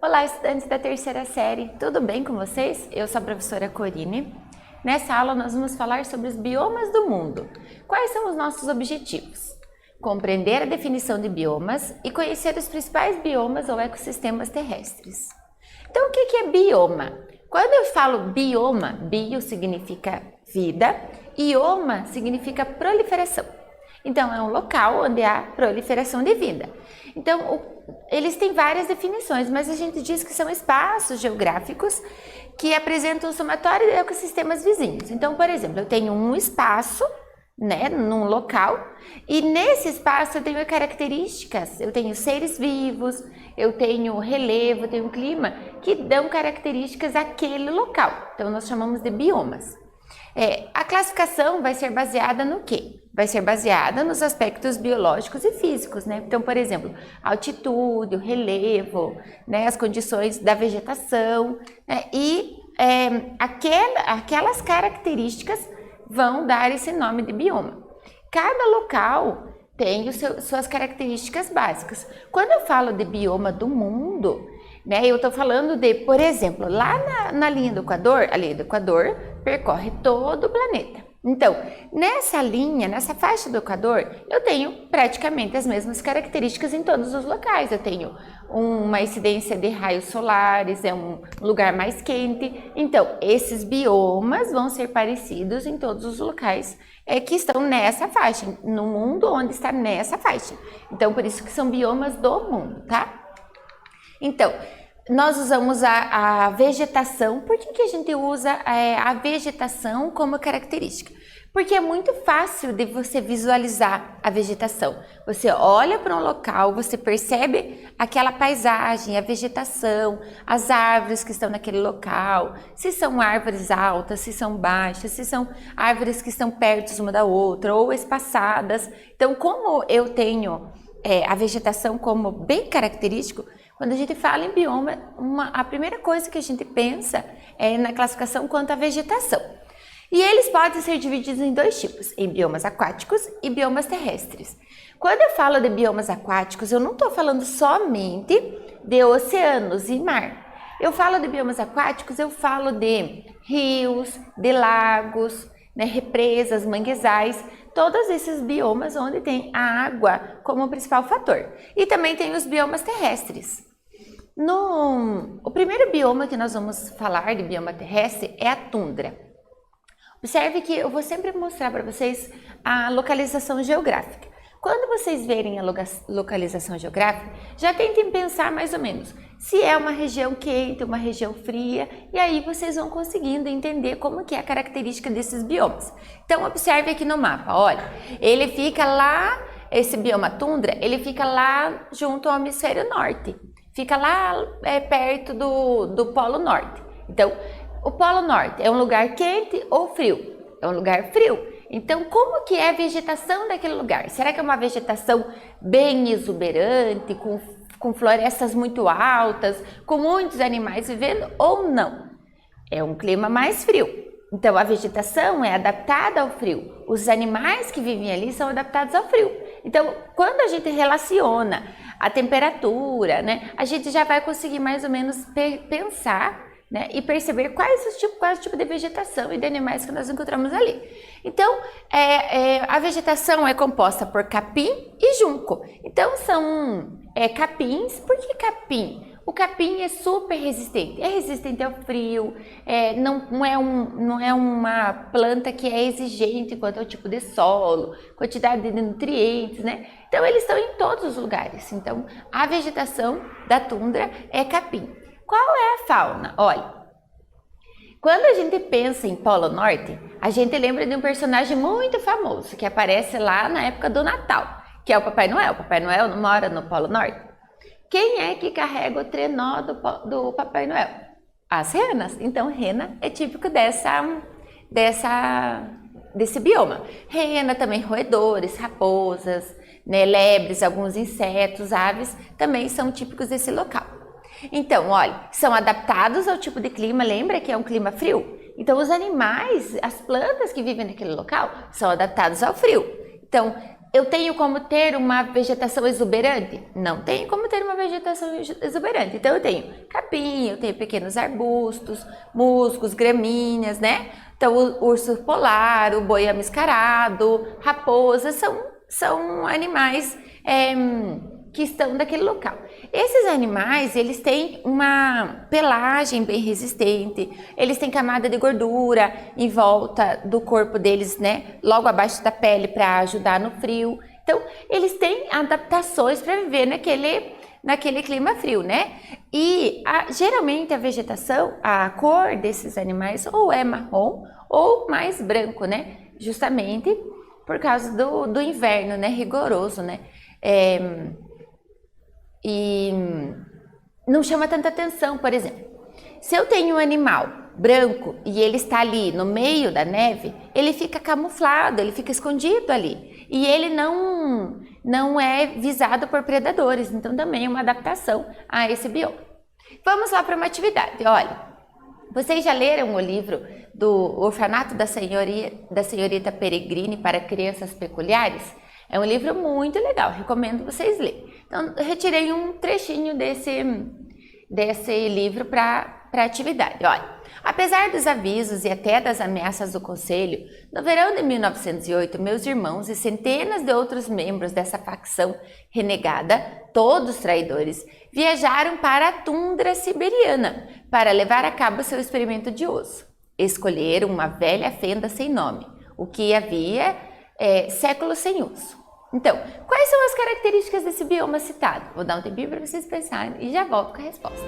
Olá, estudantes da terceira série, tudo bem com vocês? Eu sou a professora Corine. Nessa aula nós vamos falar sobre os biomas do mundo. Quais são os nossos objetivos? Compreender a definição de biomas e conhecer os principais biomas ou ecossistemas terrestres. Então, o que é bioma? Quando eu falo bioma, bio significa vida, ioma significa proliferação. Então, é um local onde há proliferação de vida. Então, eles têm várias definições, mas a gente diz que são espaços geográficos que apresentam um somatório de ecossistemas vizinhos. Então, por exemplo, eu tenho um espaço, num local, e nesse espaço eu tenho características, eu tenho seres vivos, eu tenho relevo, eu tenho clima, que dão características àquele local. Então, nós chamamos de biomas. A classificação vai ser baseada no quê? Vai ser baseada nos aspectos biológicos e físicos, né? Então, por exemplo, a altitude, o relevo, né? As condições da vegetação, né? E aquelas características vão dar esse nome de bioma. Cada local tem suas características básicas. Quando eu falo de bioma do mundo, né, eu estou falando de, por exemplo, lá na linha do Equador, a linha do Equador percorre todo o planeta. Então, nessa linha, nessa faixa do Equador, eu tenho praticamente as mesmas características em todos os locais. Eu tenho uma incidência de raios solares, é um lugar mais quente. Então, esses biomas vão ser parecidos em todos os locais que estão nessa faixa, no mundo onde está nessa faixa. Então, por isso que são biomas do mundo, tá? Então, nós usamos a vegetação. Por que a gente usa a vegetação como característica? Porque é muito fácil de você visualizar a vegetação. Você olha para um local, você percebe aquela paisagem, a vegetação, as árvores que estão naquele local, se são árvores altas, se são baixas, se são árvores que estão perto uma da outra ou espaçadas. Então, como eu tenho a vegetação como bem característico, quando a gente fala em bioma, a primeira coisa que a gente pensa é na classificação quanto à vegetação. E eles podem ser divididos em dois tipos, em biomas aquáticos e biomas terrestres. Quando eu falo de biomas aquáticos, eu não estou falando somente de oceanos e mar. Eu falo de biomas aquáticos, eu falo de rios, de lagos, né, represas, manguezais, todos esses biomas onde tem a água como principal fator. E também tem os biomas terrestres. O primeiro bioma que nós vamos falar de bioma terrestre é a tundra. Observe que eu vou sempre mostrar para vocês a localização geográfica. Quando vocês verem a localização geográfica, já tentem pensar mais ou menos se é uma região quente, uma região fria, e aí vocês vão conseguindo entender como que é a característica desses biomas. Então, observe aqui no mapa, olha, ele fica lá, esse bioma tundra, ele fica lá junto ao hemisfério norte. Fica lá perto do Polo Norte. Então, o Polo Norte é um lugar quente ou frio? É um lugar frio. Então, como que é a vegetação daquele lugar? Será que é uma vegetação bem exuberante, com florestas muito altas, com muitos animais vivendo ou não? É um clima mais frio. Então, a vegetação é adaptada ao frio. Os animais que vivem ali são adaptados ao frio. Então, quando a gente relaciona a temperatura, né, a gente já vai conseguir mais ou menos pensar, né, e perceber qual o tipo de vegetação e de animais que nós encontramos ali. Então, a vegetação é composta por capim e junco. Então, são capins. Por que capim? O capim é super resistente, é resistente ao frio, não é uma planta que é exigente quanto ao tipo de solo, quantidade de nutrientes, né? Então, eles estão em todos os lugares. Então, a vegetação da tundra é capim. Qual é a fauna? Olha, quando a gente pensa em Polo Norte, a gente lembra de um personagem muito famoso que aparece lá na época do Natal, que é o Papai Noel. O Papai Noel não mora no Polo Norte. Quem é que carrega o trenó do Papai Noel? As renas. Então, rena é típico desse bioma. Rena, também roedores, raposas, né, lebres, alguns insetos, aves, também são típicos desse local. Então, olha, são adaptados ao tipo de clima, lembra que é um clima frio? Então, os animais, as plantas que vivem naquele local, são adaptados ao frio. Então, Eu tenho como ter uma vegetação exuberante? Não tenho como ter uma vegetação exuberante. Então eu tenho capim, eu tenho pequenos arbustos, musgos, gramíneas, né? Então o urso polar, o boi amiscarado, raposa, são animais que estão daquele local. Esses animais, eles têm uma pelagem bem resistente, eles têm camada de gordura em volta do corpo deles, né? Logo abaixo da pele para ajudar no frio. Então, eles têm adaptações para viver naquele clima frio, né? E geralmente a vegetação, a cor desses animais ou é marrom ou mais branco, né? Justamente por causa do inverno, né? Rigoroso, né? E não chama tanta atenção, por exemplo. Se eu tenho um animal branco e ele está ali no meio da neve, ele fica camuflado, ele fica escondido ali. E ele não é visado por predadores, então também é uma adaptação a esse bioma. Vamos lá para uma atividade. Olha, vocês já leram o livro do Orfanato da Senhorita Peregrine para Crianças Peculiares? É um livro muito legal, recomendo vocês lerem. Então, eu retirei um trechinho desse livro para atividade. Olha, apesar dos avisos e até das ameaças do conselho, no verão de 1908, meus irmãos e centenas de outros membros dessa facção renegada, todos traidores, viajaram para a tundra siberiana para levar a cabo seu experimento de osso. Escolheram uma velha fenda sem nome, o que havia séculos sem uso. Então, quais são as características desse bioma citado? Vou dar um tempinho para vocês pensarem e já volto com a resposta.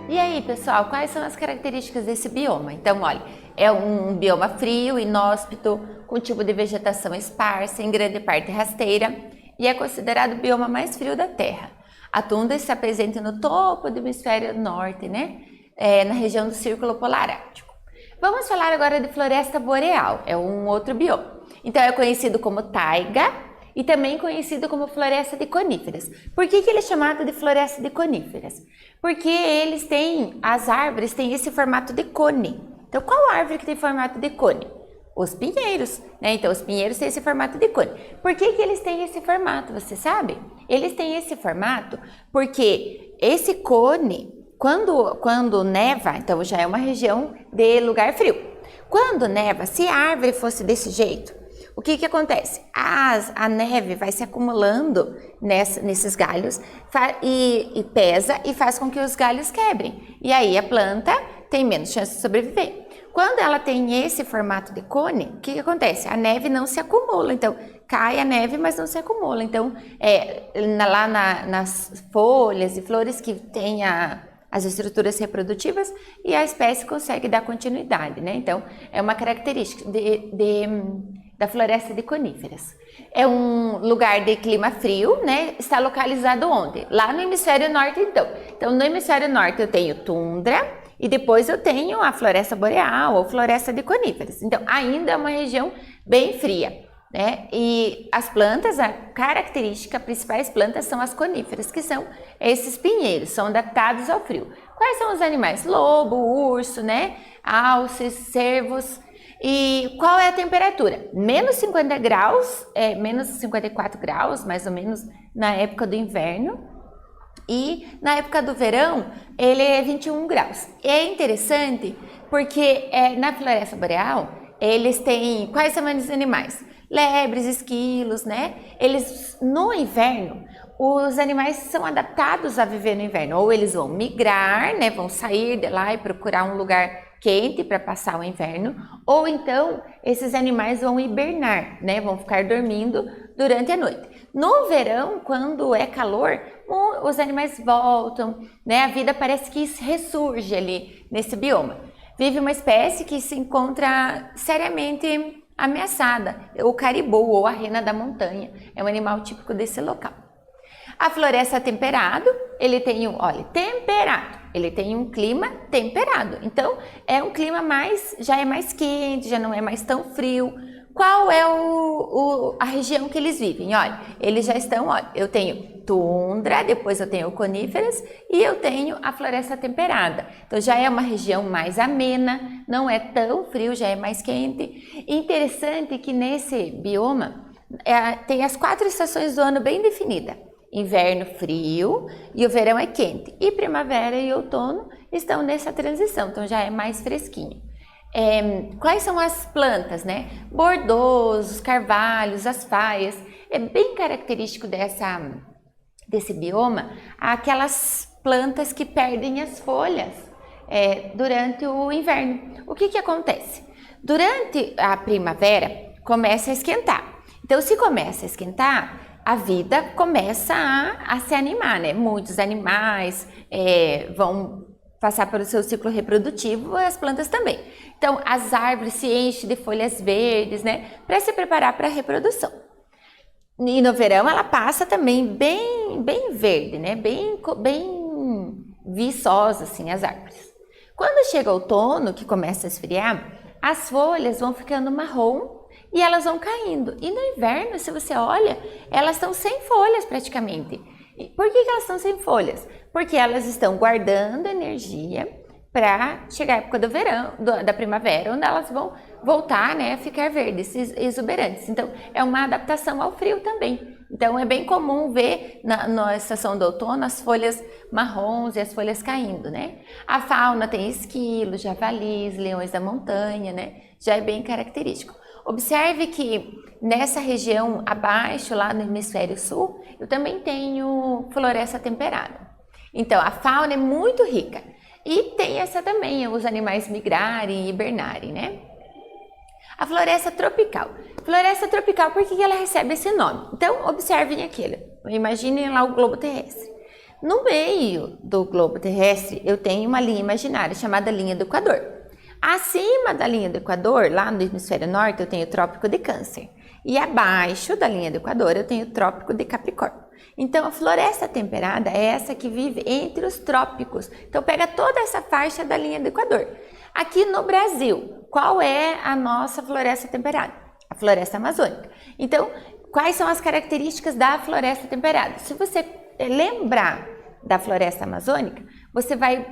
E aí, pessoal, quais são as características desse bioma? Então, olha, é um bioma frio, inóspito, com tipo de vegetação esparsa, em grande parte rasteira, e é considerado o bioma mais frio da Terra. A tundra está presente no topo do hemisfério norte, né? Na região do Círculo Polar Ártico. Vamos falar agora de floresta boreal, é um outro bioma. Então, é conhecido como taiga, e também conhecido como floresta de coníferas. Por que ele é chamado de floresta de coníferas? Porque as árvores têm esse formato de cone. Então, qual árvore que tem formato de cone? Os pinheiros, né? Então, os pinheiros têm esse formato de cone. Por que eles têm esse formato, você sabe? Eles têm esse formato porque esse cone, quando neva, então já é uma região de lugar frio. Quando neva, se a árvore fosse desse jeito, o que acontece? A neve vai se acumulando nesses galhos e pesa e faz com que os galhos quebrem. E aí a planta tem menos chance de sobreviver. Quando ela tem esse formato de cone, o que acontece? A neve não se acumula, então cai a neve, mas não se acumula. Então, lá nas folhas e flores que tem as estruturas reprodutivas e a espécie consegue dar continuidade, né? Então, é uma característica da floresta de coníferas. É um lugar de clima frio, né? Está localizado onde? Lá no hemisfério norte, então. Então, no hemisfério norte eu tenho tundra e depois eu tenho a floresta boreal ou floresta de coníferas. Então, ainda é uma região bem fria, né? E as plantas, a característica, principais plantas são as coníferas, que são esses pinheiros, são adaptados ao frio. Quais são os animais? Lobo, urso, né? Alces, cervos. E qual é a temperatura? Menos 50 graus, menos 54 graus, mais ou menos, na época do inverno. E na época do verão, ele é 21 graus. E é interessante porque na floresta boreal, eles têm... Quais são os animais? lebres, esquilos, né? Eles, no inverno, os animais são adaptados a viver no inverno, ou eles vão migrar, né? Vão sair de lá e procurar um lugar quente para passar o inverno, ou então esses animais vão hibernar, né? Vão ficar dormindo durante a noite. No verão, quando é calor, os animais voltam, né? A vida parece que ressurge ali nesse bioma. Vive uma espécie que se encontra seriamente ameaçada, o caribu ou a rena da montanha, é um animal típico desse local. A floresta temperado, ele tem ele tem um clima temperado, então é um clima já é mais quente, já não é mais tão frio. Qual é a região que eles vivem? Olha, eles já estão, eu tenho tundra, depois eu tenho coníferas e eu tenho a floresta temperada. Então já é uma região mais amena, não é tão frio, já é mais quente. Interessante que nesse bioma tem as 4 estações do ano bem definidas. Inverno frio e o verão é quente. E primavera e outono estão nessa transição, então já é mais fresquinho. Quais são as plantas, né? Bordôs, os carvalhos, as faias. É bem característico desse bioma aquelas plantas que perdem as folhas durante o inverno. O que acontece? Durante a primavera começa a esquentar. Então, se começa a esquentar, a vida começa a se animar, né? Muitos animais vão passar pelo seu ciclo reprodutivo, as plantas também. Então, as árvores se enchem de folhas verdes, né? Para se preparar para a reprodução. E no verão ela passa também bem verde, né? Bem viçosa, assim, as árvores. Quando chega o outono, que começa a esfriar, as folhas vão ficando marrom e elas vão caindo. E no inverno, se você olha, elas estão sem folhas praticamente. E por que elas estão sem folhas? Porque elas estão guardando energia para chegar a época do verão, da primavera, onde elas vão voltar, né, a ficar verdes, exuberantes. Então, é uma adaptação ao frio também. Então, é bem comum ver na estação do outono as folhas marrons e as folhas caindo, né? A fauna tem esquilos, javalis, leões da montanha, né? Já é bem característico. Observe que nessa região abaixo, lá no hemisfério sul, eu também tenho floresta temperada. Então, a fauna é muito rica. E tem essa também, os animais migrarem e hibernarem, né? A floresta tropical. Floresta tropical, por que ela recebe esse nome? Então, observem aquilo. Imaginem lá o globo terrestre. No meio do globo terrestre, eu tenho uma linha imaginária chamada linha do Equador. Acima da linha do Equador, lá no hemisfério norte, eu tenho o Trópico de Câncer. E abaixo da linha do Equador, eu tenho o Trópico de Capricórnio. Então, a floresta temperada é essa que vive entre os trópicos. Então, pega toda essa faixa da linha do Equador. Aqui no Brasil, qual é a nossa floresta temperada? A floresta amazônica. Então, quais são as características da floresta temperada? Se você lembrar da floresta amazônica, você vai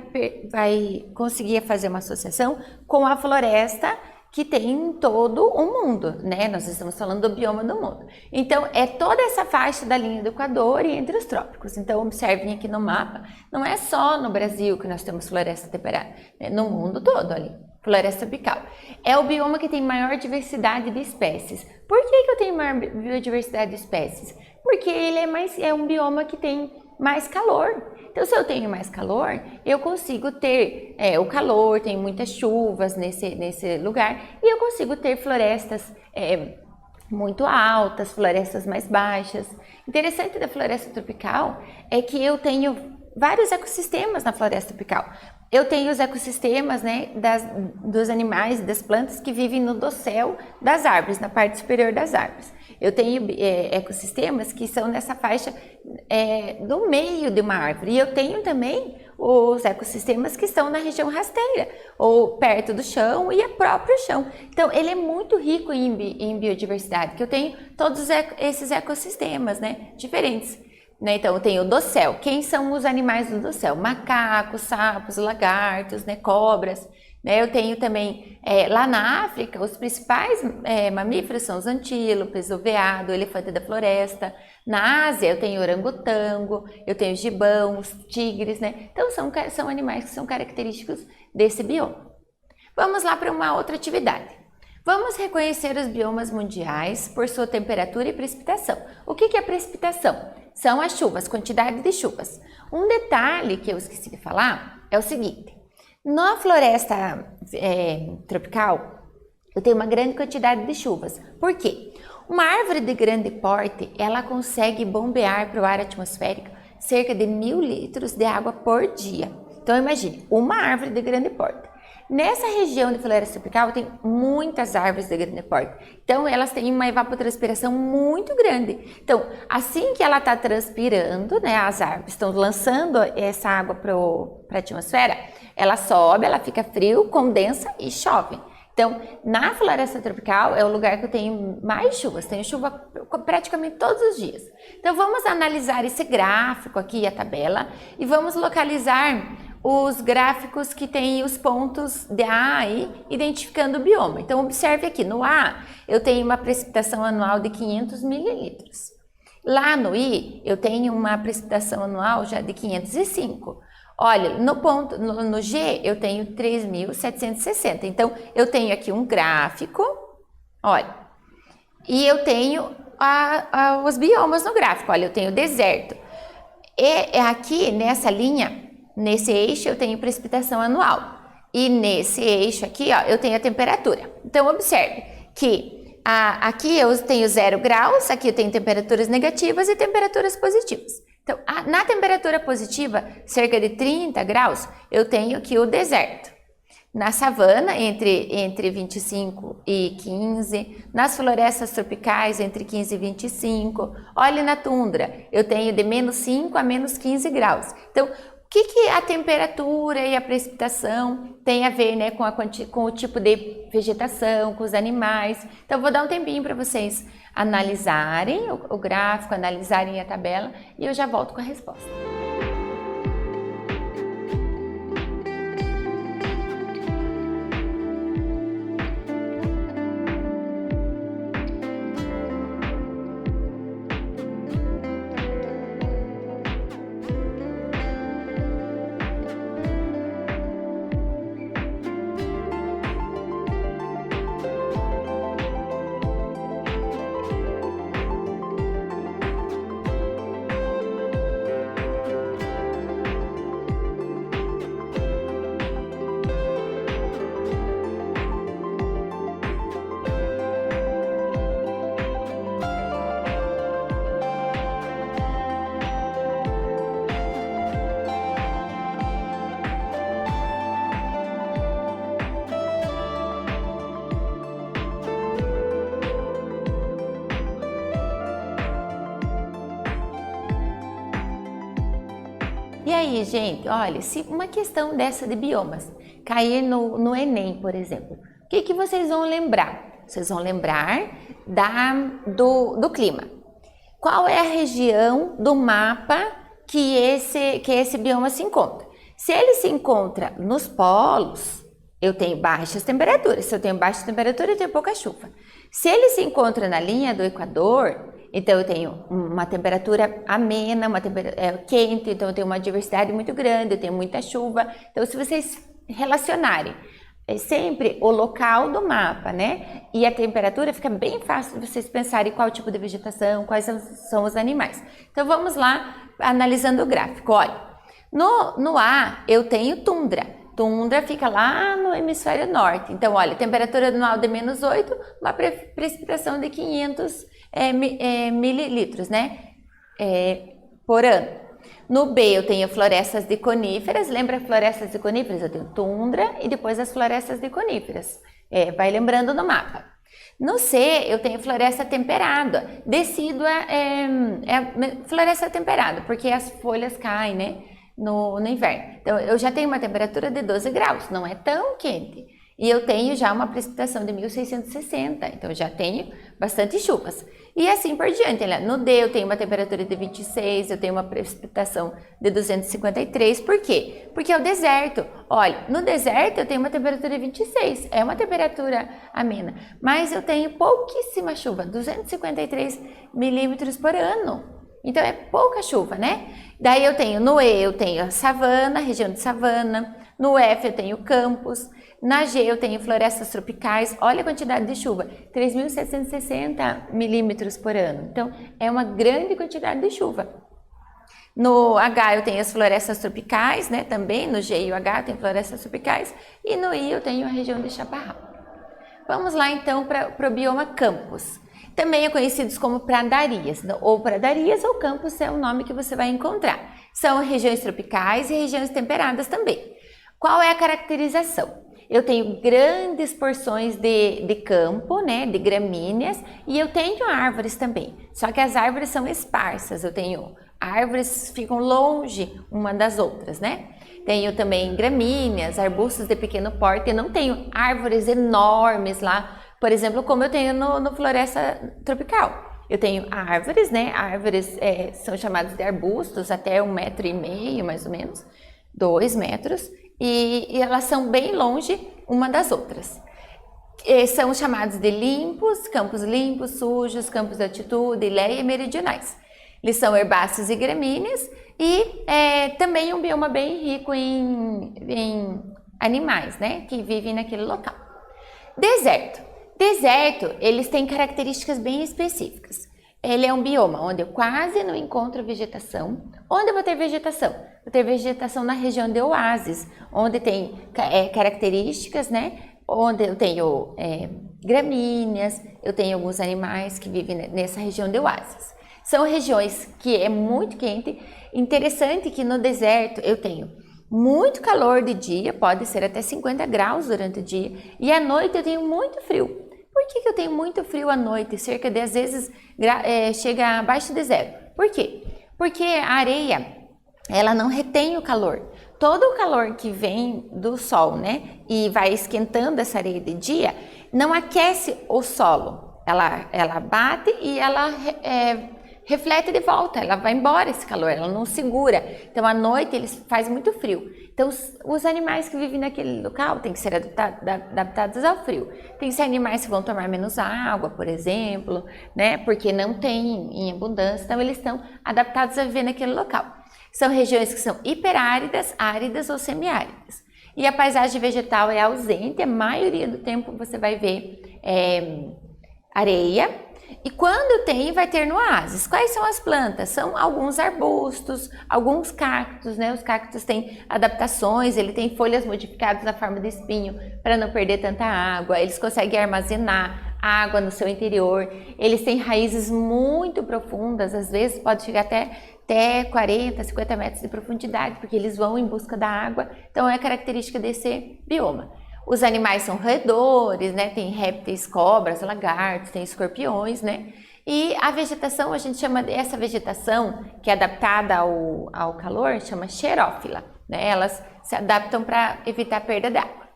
conseguir fazer uma associação com a floresta que tem em todo o mundo, né? Nós estamos falando do bioma do mundo. Então, é toda essa faixa da linha do Equador e entre os trópicos. Então, observem aqui no mapa, não é só no Brasil que nós temos floresta temperada, né? No mundo todo ali, floresta tropical. É o bioma que tem maior diversidade de espécies. Por que eu tenho maior biodiversidade de espécies? Porque ele é um bioma que tem mais calor. Então, se eu tenho mais calor, eu consigo ter o calor, tem muitas chuvas nesse lugar, e eu consigo ter florestas muito altas, florestas mais baixas. Interessante da floresta tropical é que eu tenho vários ecossistemas na floresta tropical. Eu tenho os ecossistemas, né, dos animais e das plantas que vivem no dossel das árvores, na parte superior das árvores. Eu tenho ecossistemas que são nessa faixa do meio de uma árvore. E eu tenho também os ecossistemas que estão na região rasteira, ou perto do chão e a próprio chão. Então, ele é muito rico em biodiversidade, que eu tenho todos esses ecossistemas, né, diferentes. Então, eu tenho o dossel. Quem são os animais do dossel? Macacos, sapos, lagartos, né, cobras. Eu tenho também, lá na África, os principais mamíferos são os antílopes, o veado, o elefante da floresta. Na Ásia, eu tenho orangotango, eu tenho gibão, os tigres, né? Então, são animais que são característicos desse bioma. Vamos lá para uma outra atividade. Vamos reconhecer os biomas mundiais por sua temperatura e precipitação. O que é precipitação? São as chuvas, quantidade de chuvas. Um detalhe que eu esqueci de falar é o seguinte: na floresta tropical, eu tenho uma grande quantidade de chuvas. Por quê? Uma árvore de grande porte, ela consegue bombear para o ar atmosférico cerca de 1000 litros de água por dia. Então imagine, uma árvore de grande porte. Nessa região de floresta tropical tem muitas árvores de grande porte, então elas têm uma evapotranspiração muito grande. Então, assim que ela está transpirando, né, as árvores estão lançando essa água para a atmosfera, ela sobe, ela fica frio, condensa e chove. Então, na floresta tropical é o lugar que eu tenho mais chuvas, tenho chuva praticamente todos os dias. Então, vamos analisar esse gráfico aqui, a tabela, e vamos localizar os gráficos que têm os pontos de A aí, identificando o bioma. Então, observe aqui, no A, eu tenho uma precipitação anual de 500 mililitros. Lá no I, eu tenho uma precipitação anual já de 505. Olha, no G, eu tenho 3.760. Então, eu tenho aqui um gráfico, olha, e eu tenho os biomas no gráfico. Olha, eu tenho deserto. E aqui, nessa linha, nesse eixo, eu tenho precipitação anual. E nesse eixo aqui, ó, eu tenho a temperatura. Então, observe que aqui eu tenho 0 graus, aqui eu tenho temperaturas negativas e temperaturas positivas. Então, na temperatura positiva, cerca de 30 graus, eu tenho aqui o deserto. Na savana, entre 25 e 15. Nas florestas tropicais, entre 15 e 25. Olha na tundra, eu tenho de menos 5 a menos 15 graus. Então, o que a temperatura e a precipitação tem a ver, né, com o tipo de vegetação, com os animais? Então, vou dar um tempinho para vocês analisarem o gráfico, analisarem a tabela e eu já volto com a resposta. E aí, gente, olha, se uma questão dessa de biomas cair no Enem, por exemplo, o que vocês vão lembrar? Vocês vão lembrar do clima. Qual é a região do mapa que esse bioma se encontra? Se ele se encontra nos polos, eu tenho baixas temperaturas. Se eu tenho baixa temperatura, eu tenho pouca chuva. Se ele se encontra na linha do Equador, então eu tenho uma temperatura amena, uma temperatura quente, então eu tenho uma diversidade muito grande, eu tenho muita chuva. Então, se vocês relacionarem sempre o local do mapa, né, e a temperatura, fica bem fácil de vocês pensarem qual tipo de vegetação, quais são os animais. Então, vamos lá, analisando o gráfico. Olha, no A, eu tenho tundra. Tundra fica lá no hemisfério norte. Então, olha, temperatura anual de menos 8, uma precipitação de 500 mililitros, né, por ano. No B, eu tenho florestas de coníferas. Lembra florestas de coníferas? Eu tenho tundra e depois as florestas de coníferas. Vai lembrando no mapa. No C, eu tenho floresta temperada. Decídua floresta temperada, porque as folhas caem, né, no inverno. Então, eu já tenho uma temperatura de 12 graus, não é tão quente. E eu tenho já uma precipitação de 1660, então eu já tenho bastante chuvas. E assim por diante, né? No D eu tenho uma temperatura de 26, eu tenho uma precipitação de 253, por quê? Porque é o deserto. Olha, no deserto eu tenho uma temperatura de 26, é uma temperatura amena, mas eu tenho pouquíssima chuva, 253 milímetros por ano. Então é pouca chuva, né? Daí eu tenho no E, eu tenho a savana, região de savana, no F eu tenho campos, Na G eu tenho florestas tropicais, olha a quantidade de chuva, 3.760 milímetros por ano. Então, é uma grande quantidade de chuva. No H eu tenho as florestas tropicais, né? Também no G e o H eu tenho florestas tropicais. E no I eu tenho a região de Chaparral. Vamos lá então para o bioma Campos. Também é conhecidos como pradarias, ou campos é o nome que você vai encontrar. São regiões tropicais e regiões temperadas também. Qual é a caracterização? Eu tenho grandes porções de campo, né, de gramíneas, e eu tenho árvores também. Só que as árvores são esparsas, eu tenho árvores ficam longe uma das outras, né? Tenho também gramíneas, arbustos de pequeno porte, eu não tenho árvores enormes lá, por exemplo, como eu tenho no floresta tropical. Eu tenho árvores, né? Árvores são chamadas de arbustos, até 1,5 metro, mais ou menos, 2 metros. E elas são bem longe uma das outras. São chamados de limpos, campos limpos, sujos, campos de altitude, ilhéia e meridionais. Eles são herbáceos e gramíneas e também um bioma bem rico em animais, né, que vivem naquele local. Deserto. Deserto, eles têm características bem específicas. Ele é um bioma onde eu quase não encontro vegetação. Onde eu vou ter vegetação? Vou ter vegetação na região de oásis, onde tem características, né? Onde eu tenho gramíneas, eu tenho alguns animais que vivem nessa região de oásis. São regiões que é muito quente. Interessante que no deserto eu tenho muito calor de dia, pode ser até 50 graus durante o dia, e à noite eu tenho muito frio. Por que eu tenho muito frio à noite? Cerca de, às vezes, chega abaixo de zero. Por quê? Porque a areia, ela não retém o calor. Todo o calor que vem do sol, né, e vai esquentando essa areia de dia, não aquece o solo. Ela bate e ela reflete de volta, ela vai embora esse calor, ela não segura. Então, à noite, eles faz muito frio. Então, os animais que vivem naquele local têm que ser adaptados ao frio. Tem que ser animais que vão tomar menos água, por exemplo, né? Porque não tem em abundância, então eles estão adaptados a viver naquele local. São regiões que são hiperáridas, áridas ou semiáridas. E a paisagem vegetal é ausente, a maioria do tempo você vai ver areia. E quando tem, vai ter no oásis. Quais são as plantas? São alguns arbustos, alguns cactos, né? Os cactos têm adaptações, ele tem folhas modificadas na forma de espinho para não perder tanta água, eles conseguem armazenar água no seu interior, eles têm raízes muito profundas, às vezes pode chegar até 40, 50 metros de profundidade, porque eles vão em busca da água, então é característica desse bioma. Os animais são roedores, né? Tem répteis, cobras, lagartos, tem escorpiões, né? E a vegetação, a gente chama essa vegetação que é adaptada ao calor, chama xerófila, né? Elas se adaptam para evitar a perda d'água.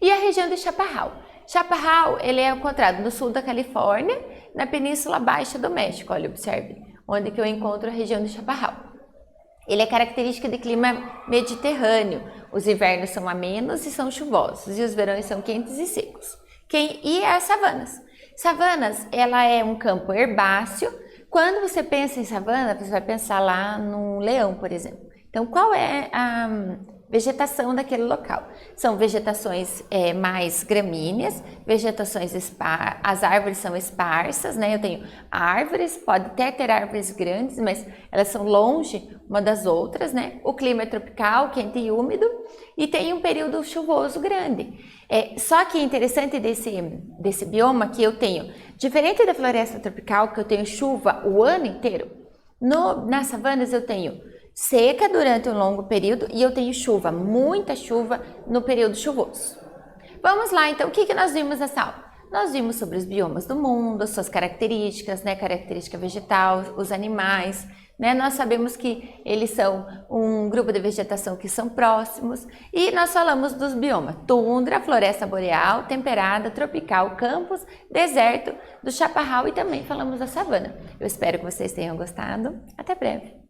E a região de Chaparral? Chaparral, ele é encontrado no sul da Califórnia, na Península Baixa do México, olha, observe, onde que eu encontro a região de Chaparral. Ele é característica de clima mediterrâneo. Os invernos são amenos e são chuvosos, e os verões são quentes e secos. E as savanas? Savanas, ela é um campo herbáceo. Quando você pensa em savana, você vai pensar lá no leão, por exemplo. Então, qual é a vegetação daquele local? São vegetações mais gramíneas, vegetações as árvores são esparsas, né? Eu tenho árvores, pode até ter árvores grandes, mas elas são longe uma das outras, né? O clima é tropical, quente e úmido, e tem um período chuvoso grande. Só que é interessante desse bioma que eu tenho, diferente da floresta tropical, que eu tenho chuva o ano inteiro, nas savanas eu tenho seca durante um longo período e eu tenho chuva, muita chuva no período chuvoso. Vamos lá, então, o que nós vimos nessa aula? Nós vimos sobre os biomas do mundo, suas características, né? Característica vegetal, os animais, né? Nós sabemos que eles são um grupo de vegetação que são próximos e nós falamos dos biomas tundra, floresta boreal, temperada, tropical, campos, deserto, do chaparral e também falamos da savana. Eu espero que vocês tenham gostado. Até breve!